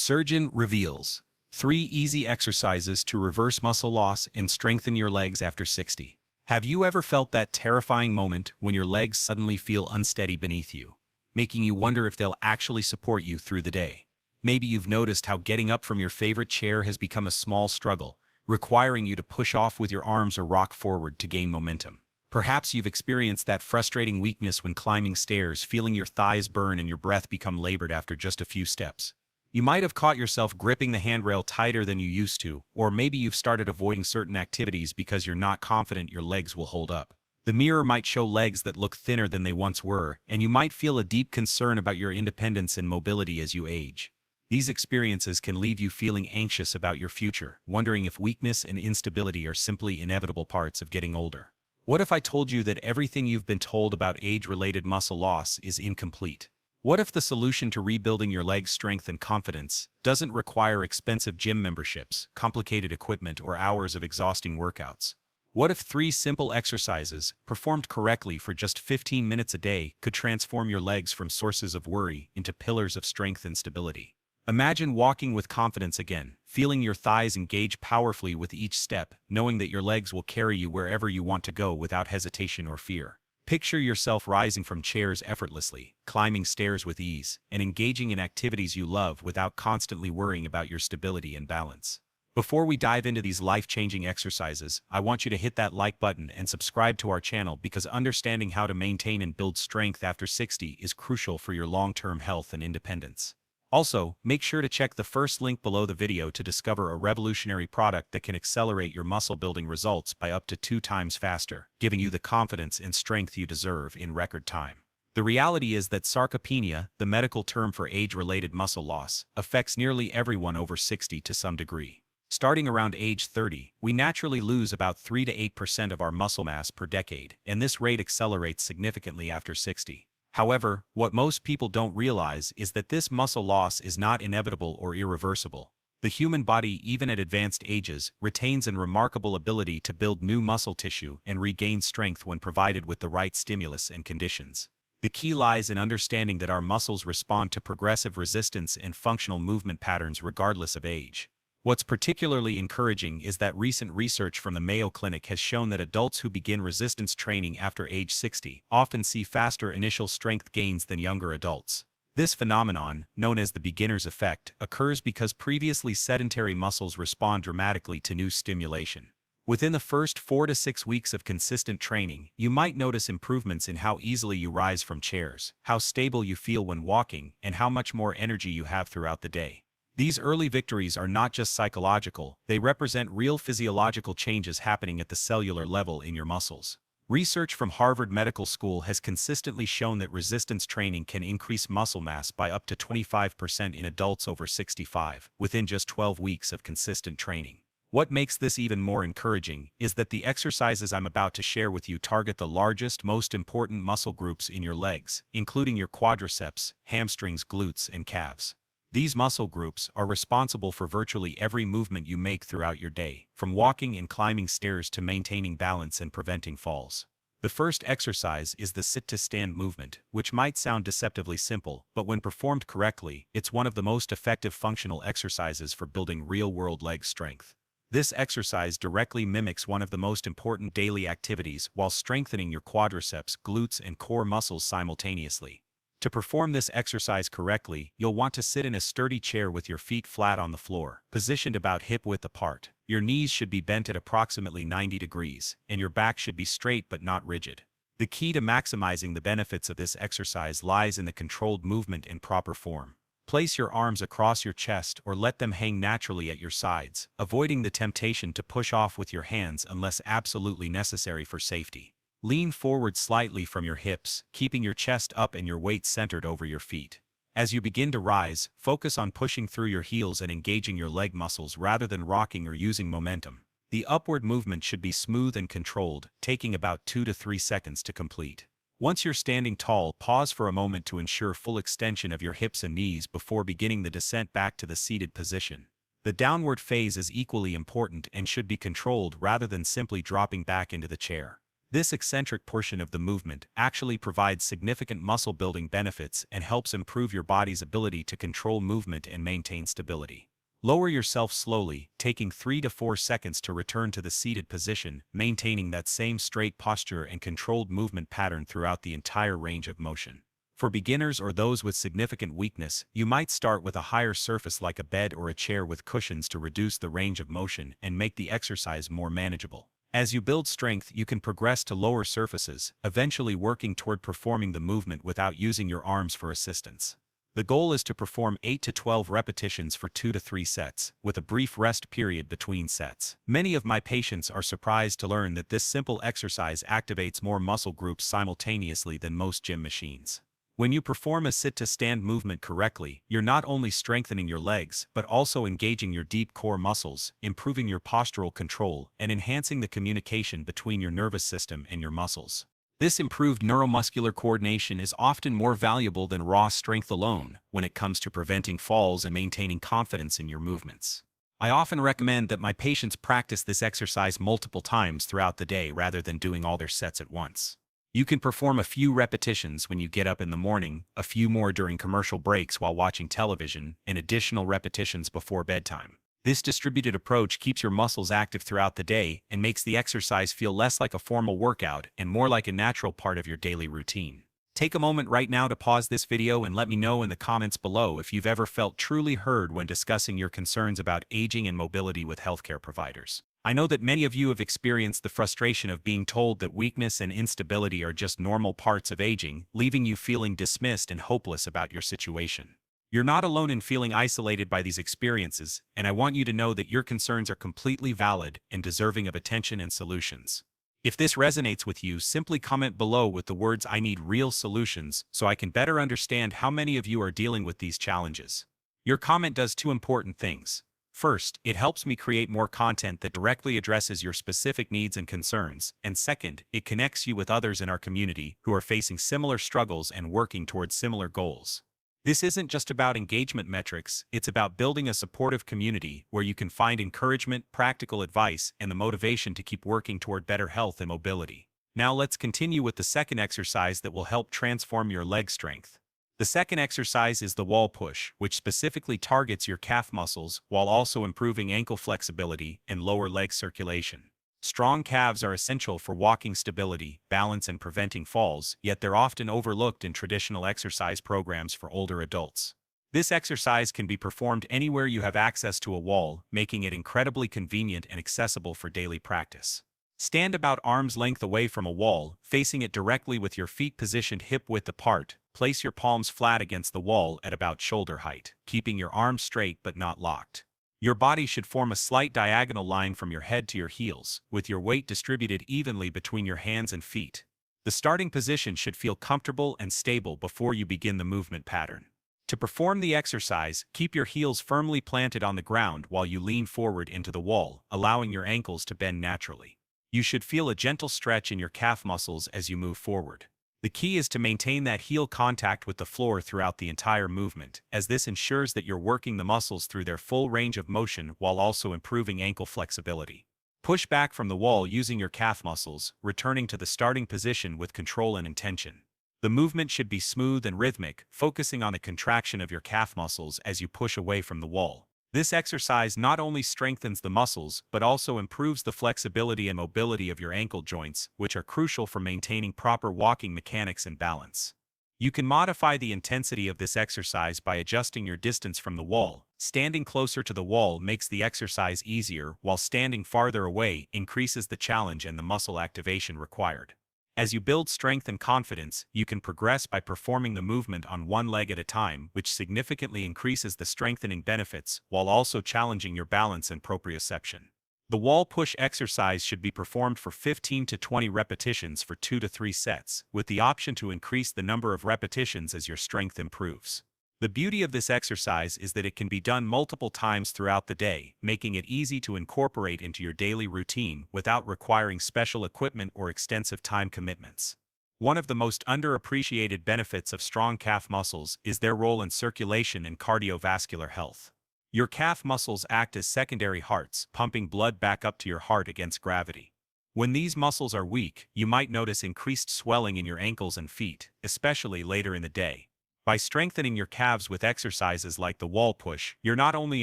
Surgeon reveals 3 easy exercises to reverse muscle loss and strengthen your legs after 60. Have you ever felt that terrifying moment when your legs suddenly feel unsteady beneath you, making you wonder if they'll actually support you through the day? Maybe you've noticed how getting up from your favorite chair has become a small struggle, requiring you to push off with your arms or rock forward to gain momentum. Perhaps you've experienced that frustrating weakness when climbing stairs, feeling your thighs burn and your breath become labored after just a few steps. You might have caught yourself gripping the handrail tighter than you used to, or maybe you've started avoiding certain activities because you're not confident your legs will hold up. The mirror might show legs that look thinner than they once were, and you might feel a deep concern about your independence and mobility as you age. These experiences can leave you feeling anxious about your future, wondering if weakness and instability are simply inevitable parts of getting older. What if I told you that everything you've been told about age-related muscle loss is incomplete? What if the solution to rebuilding your leg strength and confidence doesn't require expensive gym memberships, complicated equipment, or hours of exhausting workouts? What if 3 simple exercises, performed correctly for just 15 minutes a day, could transform your legs from sources of worry into pillars of strength and stability? Imagine walking with confidence again, feeling your thighs engage powerfully with each step, knowing that your legs will carry you wherever you want to go without hesitation or fear. Picture yourself rising from chairs effortlessly, climbing stairs with ease, and engaging in activities you love without constantly worrying about your stability and balance. Before we dive into these life-changing exercises, I want you to hit that like button and subscribe to our channel because understanding how to maintain and build strength after 60 is crucial for your long-term health and independence. Also, make sure to check the first link below the video to discover a revolutionary product that can accelerate your muscle-building results by up to 2 times faster, giving you the confidence and strength you deserve in record time. The reality is that sarcopenia, the medical term for age-related muscle loss, affects nearly everyone over 60 to some degree. Starting around age 30, we naturally lose about 3 to 8% of our muscle mass per decade, and this rate accelerates significantly after 60. However, what most people don't realize is that this muscle loss is not inevitable or irreversible. The human body, even at advanced ages, retains a remarkable ability to build new muscle tissue and regain strength when provided with the right stimulus and conditions. The key lies in understanding that our muscles respond to progressive resistance and functional movement patterns regardless of age. What's particularly encouraging is that recent research from the Mayo Clinic has shown that adults who begin resistance training after age 60 often see faster initial strength gains than younger adults. This phenomenon, known as the beginner's effect, occurs because previously sedentary muscles respond dramatically to new stimulation. Within the first 4 to 6 weeks of consistent training, you might notice improvements in how easily you rise from chairs, how stable you feel when walking, and how much more energy you have throughout the day. These early victories are not just psychological, they represent real physiological changes happening at the cellular level in your muscles. Research from Harvard Medical School has consistently shown that resistance training can increase muscle mass by up to 25% in adults over 65, within just 12 weeks of consistent training. What makes this even more encouraging is that the exercises I'm about to share with you target the largest, most important muscle groups in your legs, including your quadriceps, hamstrings, glutes, and calves. These muscle groups are responsible for virtually every movement you make throughout your day, from walking and climbing stairs to maintaining balance and preventing falls. The first exercise is the sit-to-stand movement, which might sound deceptively simple, but when performed correctly, it's one of the most effective functional exercises for building real-world leg strength. This exercise directly mimics one of the most important daily activities while strengthening your quadriceps, glutes, and core muscles simultaneously. To perform this exercise correctly, you'll want to sit in a sturdy chair with your feet flat on the floor, positioned about hip-width apart. Your knees should be bent at approximately 90 degrees, and your back should be straight but not rigid. The key to maximizing the benefits of this exercise lies in the controlled movement and proper form. Place your arms across your chest or let them hang naturally at your sides, avoiding the temptation to push off with your hands unless absolutely necessary for safety. Lean forward slightly from your hips, keeping your chest up and your weight centered over your feet. As you begin to rise, focus on pushing through your heels and engaging your leg muscles rather than rocking or using momentum. The upward movement should be smooth and controlled, taking about 2 to 3 seconds to complete. Once you're standing tall, pause for a moment to ensure full extension of your hips and knees before beginning the descent back to the seated position. The downward phase is equally important and should be controlled rather than simply dropping back into the chair. This eccentric portion of the movement actually provides significant muscle building benefits and helps improve your body's ability to control movement and maintain stability. Lower yourself slowly, taking 3 to 4 seconds to return to the seated position, maintaining that same straight posture and controlled movement pattern throughout the entire range of motion. For beginners or those with significant weakness, you might start with a higher surface like a bed or a chair with cushions to reduce the range of motion and make the exercise more manageable. As you build strength, you can progress to lower surfaces, eventually working toward performing the movement without using your arms for assistance. The goal is to perform 8 to 12 repetitions for 2 to 3 sets, with a brief rest period between sets. Many of my patients are surprised to learn that this simple exercise activates more muscle groups simultaneously than most gym machines. When you perform a sit-to-stand movement correctly, you're not only strengthening your legs, but also engaging your deep core muscles, improving your postural control, and enhancing the communication between your nervous system and your muscles. This improved neuromuscular coordination is often more valuable than raw strength alone when it comes to preventing falls and maintaining confidence in your movements. I often recommend that my patients practice this exercise multiple times throughout the day rather than doing all their sets at once. You can perform a few repetitions when you get up in the morning, a few more during commercial breaks while watching television, and additional repetitions before bedtime. This distributed approach keeps your muscles active throughout the day and makes the exercise feel less like a formal workout and more like a natural part of your daily routine. Take a moment right now to pause this video and let me know in the comments below if you've ever felt truly heard when discussing your concerns about aging and mobility with healthcare providers. I know that many of you have experienced the frustration of being told that weakness and instability are just normal parts of aging, leaving you feeling dismissed and hopeless about your situation. You're not alone in feeling isolated by these experiences, and I want you to know that your concerns are completely valid and deserving of attention and solutions. If this resonates with you, simply comment below with the words "I need real solutions" so I can better understand how many of you are dealing with these challenges. Your comment does two important things. First, it helps me create more content that directly addresses your specific needs and concerns, and second, it connects you with others in our community who are facing similar struggles and working towards similar goals. This isn't just about engagement metrics, it's about building a supportive community where you can find encouragement, practical advice, and the motivation to keep working toward better health and mobility. Now let's continue with the second exercise that will help transform your leg strength. The second exercise is the wall push, which specifically targets your calf muscles while also improving ankle flexibility and lower leg circulation. Strong calves are essential for walking stability, balance, and preventing falls, yet they're often overlooked in traditional exercise programs for older adults. This exercise can be performed anywhere you have access to a wall, making it incredibly convenient and accessible for daily practice. Stand about arm's length away from a wall, facing it directly with your feet positioned hip-width apart. Place your palms flat against the wall at about shoulder height, keeping your arms straight but not locked. Your body should form a slight diagonal line from your head to your heels, with your weight distributed evenly between your hands and feet. The starting position should feel comfortable and stable before you begin the movement pattern. To perform the exercise, keep your heels firmly planted on the ground while you lean forward into the wall, allowing your ankles to bend naturally. You should feel a gentle stretch in your calf muscles as you move forward. The key is to maintain that heel contact with the floor throughout the entire movement, as this ensures that you're working the muscles through their full range of motion while also improving ankle flexibility. Push back from the wall using your calf muscles, returning to the starting position with control and intention. The movement should be smooth and rhythmic, focusing on the contraction of your calf muscles as you push away from the wall. This exercise not only strengthens the muscles, but also improves the flexibility and mobility of your ankle joints, which are crucial for maintaining proper walking mechanics and balance. You can modify the intensity of this exercise by adjusting your distance from the wall. Standing closer to the wall makes the exercise easier, while standing farther away increases the challenge and the muscle activation required. As you build strength and confidence, you can progress by performing the movement on one leg at a time, which significantly increases the strengthening benefits while also challenging your balance and proprioception. The wall push exercise should be performed for 15 to 20 repetitions for 2 to 3 sets, with the option to increase the number of repetitions as your strength improves. The beauty of this exercise is that it can be done multiple times throughout the day, making it easy to incorporate into your daily routine without requiring special equipment or extensive time commitments. One of the most underappreciated benefits of strong calf muscles is their role in circulation and cardiovascular health. Your calf muscles act as secondary hearts, pumping blood back up to your heart against gravity. When these muscles are weak, you might notice increased swelling in your ankles and feet, especially later in the day. By strengthening your calves with exercises like the wall push, you're not only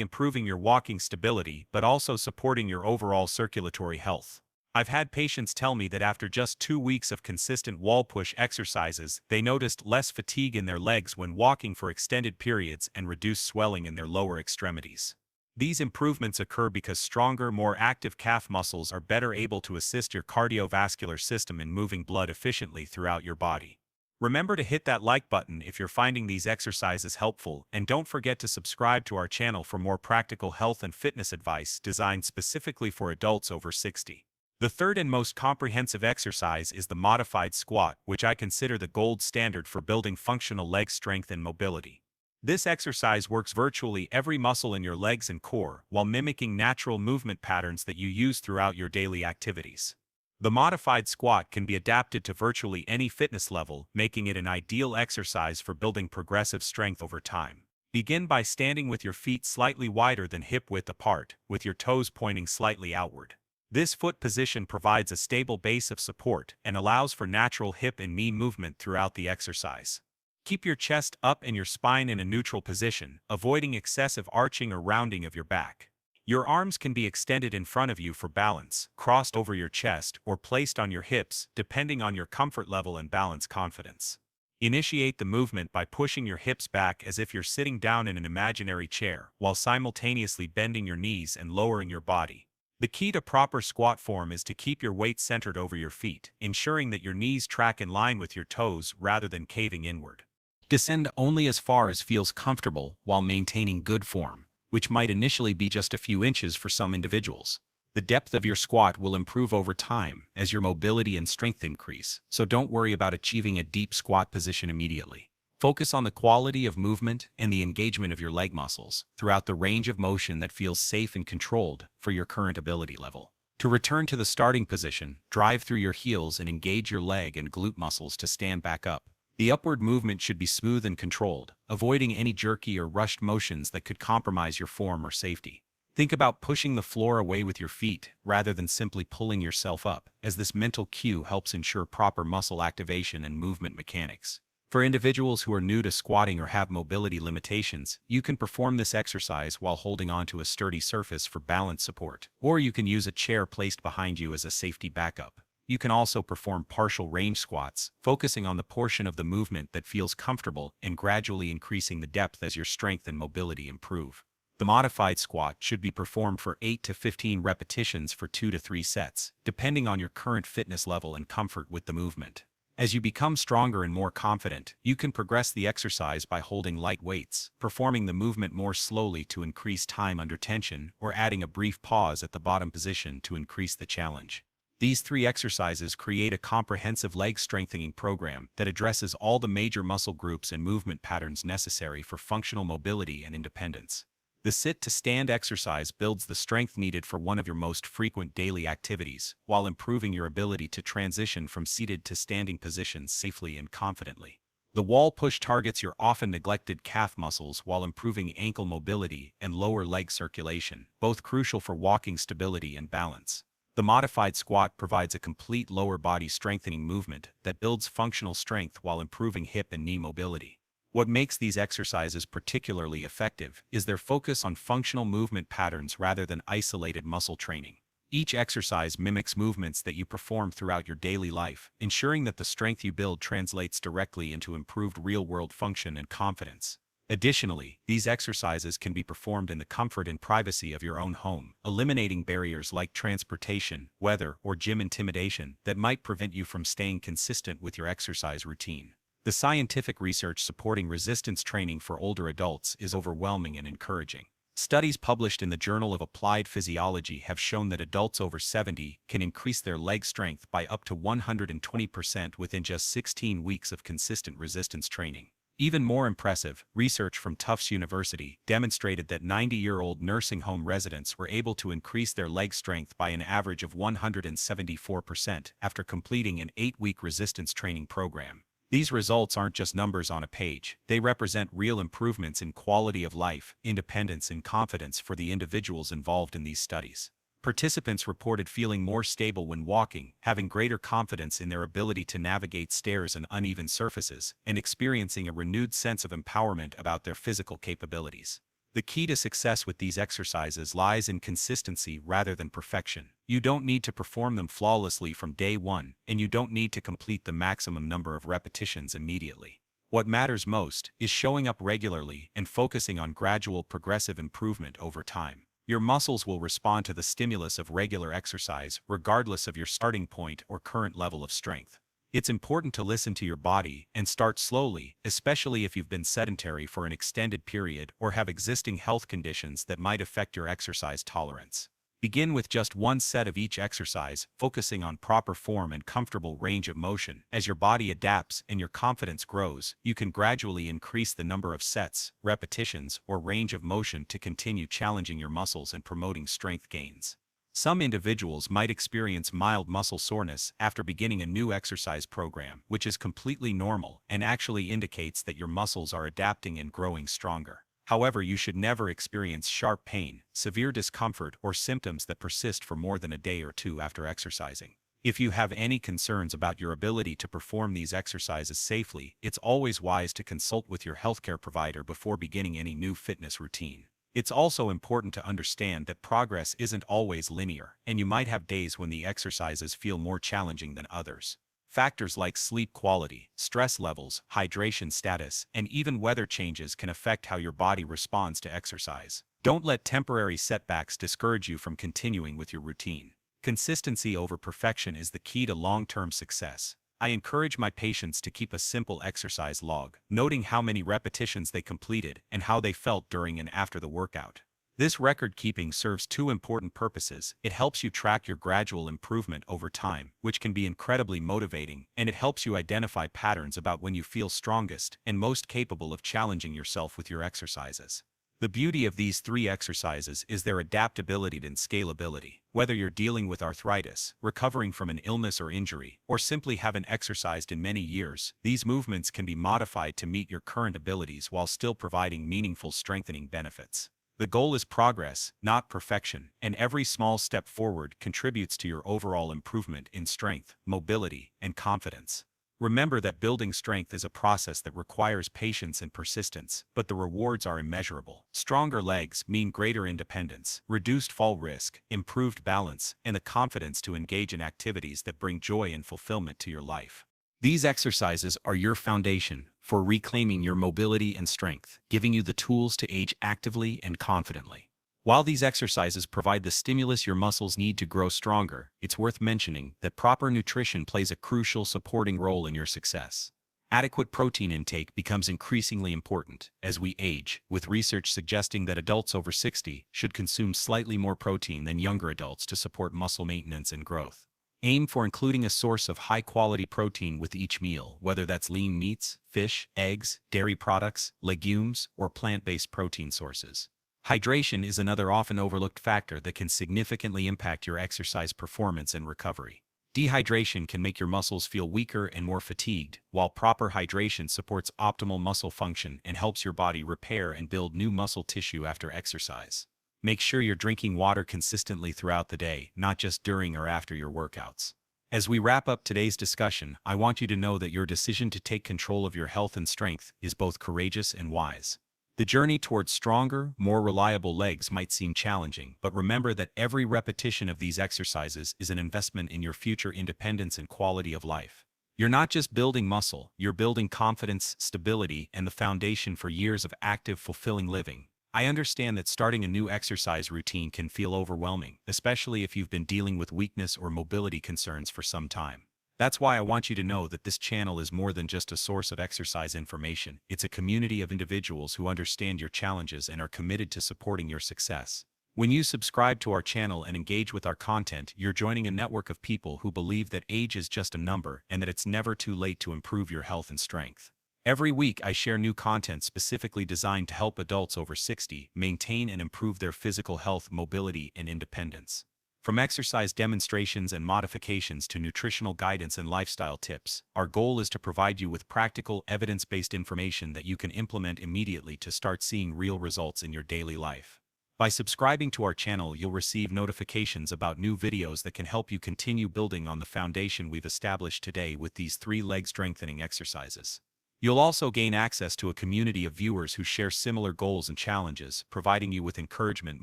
improving your walking stability but also supporting your overall circulatory health. I've had patients tell me that after just 2 weeks of consistent wall push exercises, they noticed less fatigue in their legs when walking for extended periods and reduced swelling in their lower extremities. These improvements occur because stronger, more active calf muscles are better able to assist your cardiovascular system in moving blood efficiently throughout your body. Remember to hit that like button if you're finding these exercises helpful, and don't forget to subscribe to our channel for more practical health and fitness advice designed specifically for adults over 60. The third and most comprehensive exercise is the modified squat, which I consider the gold standard for building functional leg strength and mobility. This exercise works virtually every muscle in your legs and core while mimicking natural movement patterns that you use throughout your daily activities. The modified squat can be adapted to virtually any fitness level, making it an ideal exercise for building progressive strength over time. Begin by standing with your feet slightly wider than hip width apart, with your toes pointing slightly outward. This foot position provides a stable base of support and allows for natural hip and knee movement throughout the exercise. Keep your chest up and your spine in a neutral position, avoiding excessive arching or rounding of your back. Your arms can be extended in front of you for balance, crossed over your chest, or placed on your hips, depending on your comfort level and balance confidence. Initiate the movement by pushing your hips back as if you're sitting down in an imaginary chair, while simultaneously bending your knees and lowering your body. The key to proper squat form is to keep your weight centered over your feet, ensuring that your knees track in line with your toes rather than caving inward. Descend only as far as feels comfortable while maintaining good form, which might initially be just a few inches for some individuals. The depth of your squat will improve over time as your mobility and strength increase, so don't worry about achieving a deep squat position immediately. Focus on the quality of movement and the engagement of your leg muscles throughout the range of motion that feels safe and controlled for your current ability level. To return to the starting position, drive through your heels and engage your leg and glute muscles to stand back up. The upward movement should be smooth and controlled, avoiding any jerky or rushed motions that could compromise your form or safety. Think about pushing the floor away with your feet rather than simply pulling yourself up, as this mental cue helps ensure proper muscle activation and movement mechanics. For individuals who are new to squatting or have mobility limitations, you can perform this exercise while holding onto a sturdy surface for balance support, or you can use a chair placed behind you as a safety backup. You can also perform partial range squats, focusing on the portion of the movement that feels comfortable and gradually increasing the depth as your strength and mobility improve. The modified squat should be performed for 8 to 15 repetitions for 2 to 3 sets, depending on your current fitness level and comfort with the movement. As you become stronger and more confident, you can progress the exercise by holding light weights, performing the movement more slowly to increase time under tension, or adding a brief pause at the bottom position to increase the challenge. These 3 exercises create a comprehensive leg strengthening program that addresses all the major muscle groups and movement patterns necessary for functional mobility and independence. The sit-to-stand exercise builds the strength needed for one of your most frequent daily activities, while improving your ability to transition from seated to standing positions safely and confidently. The wall push targets your often neglected calf muscles while improving ankle mobility and lower leg circulation, both crucial for walking stability and balance. The modified squat provides a complete lower body strengthening movement that builds functional strength while improving hip and knee mobility. What makes these exercises particularly effective is their focus on functional movement patterns rather than isolated muscle training. Each exercise mimics movements that you perform throughout your daily life, ensuring that the strength you build translates directly into improved real-world function and confidence. Additionally, these exercises can be performed in the comfort and privacy of your own home, eliminating barriers like transportation, weather, or gym intimidation that might prevent you from staying consistent with your exercise routine. The scientific research supporting resistance training for older adults is overwhelming and encouraging. Studies published in the Journal of Applied Physiology have shown that adults over 70 can increase their leg strength by up to 120% within just 16 weeks of consistent resistance training. Even more impressive, research from Tufts University demonstrated that 90-year-old nursing home residents were able to increase their leg strength by an average of 174% after completing an 8-week resistance training program. These results aren't just numbers on a page, they represent real improvements in quality of life, independence, and confidence for the individuals involved in these studies. Participants reported feeling more stable when walking, having greater confidence in their ability to navigate stairs and uneven surfaces, and experiencing a renewed sense of empowerment about their physical capabilities. The key to success with these exercises lies in consistency rather than perfection. You don't need to perform them flawlessly from day one, and you don't need to complete the maximum number of repetitions immediately. What matters most is showing up regularly and focusing on gradual progressive improvement over time. Your muscles will respond to the stimulus of regular exercise regardless of your starting point or current level of strength. It's important to listen to your body and start slowly, especially if you've been sedentary for an extended period or have existing health conditions that might affect your exercise tolerance. Begin with just one set of each exercise, focusing on proper form and comfortable range of motion. As your body adapts and your confidence grows, you can gradually increase the number of sets, repetitions, or range of motion to continue challenging your muscles and promoting strength gains. Some individuals might experience mild muscle soreness after beginning a new exercise program, which is completely normal and actually indicates that your muscles are adapting and growing stronger. However, you should never experience sharp pain, severe discomfort, or symptoms that persist for more than a day or two after exercising. If you have any concerns about your ability to perform these exercises safely, it's always wise to consult with your healthcare provider before beginning any new fitness routine. It's also important to understand that progress isn't always linear, and you might have days when the exercises feel more challenging than others. Factors like sleep quality, stress levels, hydration status, and even weather changes can affect how your body responds to exercise. Don't let temporary setbacks discourage you from continuing with your routine. Consistency over perfection is the key to long-term success. I encourage my patients to keep a simple exercise log, noting how many repetitions they completed and how they felt during and after the workout. This record keeping serves two important purposes. It helps you track your gradual improvement over time, which can be incredibly motivating, and it helps you identify patterns about when you feel strongest and most capable of challenging yourself with your exercises. The beauty of these three exercises is their adaptability and scalability. Whether you're dealing with arthritis, recovering from an illness or injury, or simply haven't exercised in many years, these movements can be modified to meet your current abilities while still providing meaningful strengthening benefits. The goal is progress, not perfection, and every small step forward contributes to your overall improvement in strength, mobility, and confidence. Remember that building strength is a process that requires patience and persistence, but the rewards are immeasurable. Stronger legs mean greater independence, reduced fall risk, improved balance, and the confidence to engage in activities that bring joy and fulfillment to your life. These exercises are your foundation for reclaiming your mobility and strength, giving you the tools to age actively and confidently. While these exercises provide the stimulus your muscles need to grow stronger, it's worth mentioning that proper nutrition plays a crucial supporting role in your success. Adequate protein intake becomes increasingly important as we age, with research suggesting that adults over 60 should consume slightly more protein than younger adults to support muscle maintenance and growth. Aim for including a source of high-quality protein with each meal, whether that's lean meats, fish, eggs, dairy products, legumes, or plant-based protein sources. Hydration is another often overlooked factor that can significantly impact your exercise performance and recovery. Dehydration can make your muscles feel weaker and more fatigued, while proper hydration supports optimal muscle function and helps your body repair and build new muscle tissue after exercise. Make sure you're drinking water consistently throughout the day, not just during or after your workouts. As we wrap up today's discussion, I want you to know that your decision to take control of your health and strength is both courageous and wise. The journey towards stronger, more reliable legs might seem challenging, but remember that every repetition of these exercises is an investment in your future independence and quality of life. You're not just building muscle, you're building confidence, stability, and the foundation for years of active, fulfilling living. I understand that starting a new exercise routine can feel overwhelming, especially if you've been dealing with weakness or mobility concerns for some time. That's why I want you to know that this channel is more than just a source of exercise information. It's a community of individuals who understand your challenges and are committed to supporting your success. When you subscribe to our channel and engage with our content, you're joining a network of people who believe that age is just a number and that it's never too late to improve your health and strength. Every week I share new content specifically designed to help adults over 60 maintain and improve their physical health, mobility, and independence. From exercise demonstrations and modifications to nutritional guidance and lifestyle tips, our goal is to provide you with practical, evidence-based information that you can implement immediately to start seeing real results in your daily life. By subscribing to our channel, you'll receive notifications about new videos that can help you continue building on the foundation we've established today with these 3 leg strengthening exercises. You'll also gain access to a community of viewers who share similar goals and challenges, providing you with encouragement,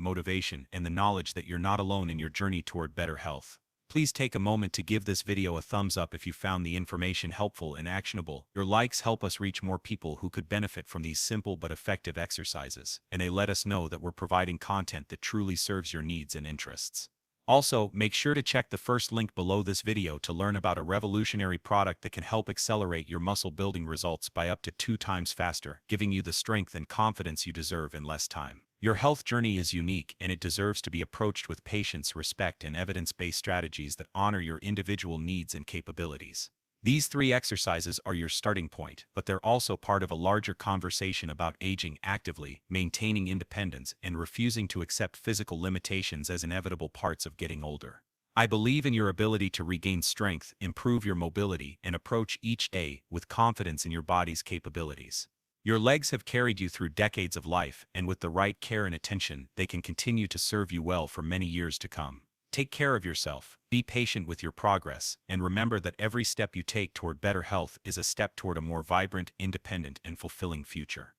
motivation, and the knowledge that you're not alone in your journey toward better health. Please take a moment to give this video a thumbs up if you found the information helpful and actionable. Your likes help us reach more people who could benefit from these simple but effective exercises, and they let us know that we're providing content that truly serves your needs and interests. Also, make sure to check the first link below this video to learn about a revolutionary product that can help accelerate your muscle building results by up to 2 times faster, giving you the strength and confidence you deserve in less time. Your health journey is unique, and it deserves to be approached with patience, respect, and evidence-based strategies that honor your individual needs and capabilities. These 3 exercises are your starting point, but they're also part of a larger conversation about aging actively, maintaining independence, and refusing to accept physical limitations as inevitable parts of getting older. I believe in your ability to regain strength, improve your mobility, and approach each day with confidence in your body's capabilities. Your legs have carried you through decades of life, and with the right care and attention, they can continue to serve you well for many years to come. Take care of yourself, be patient with your progress, and remember that every step you take toward better health is a step toward a more vibrant, independent, and fulfilling future.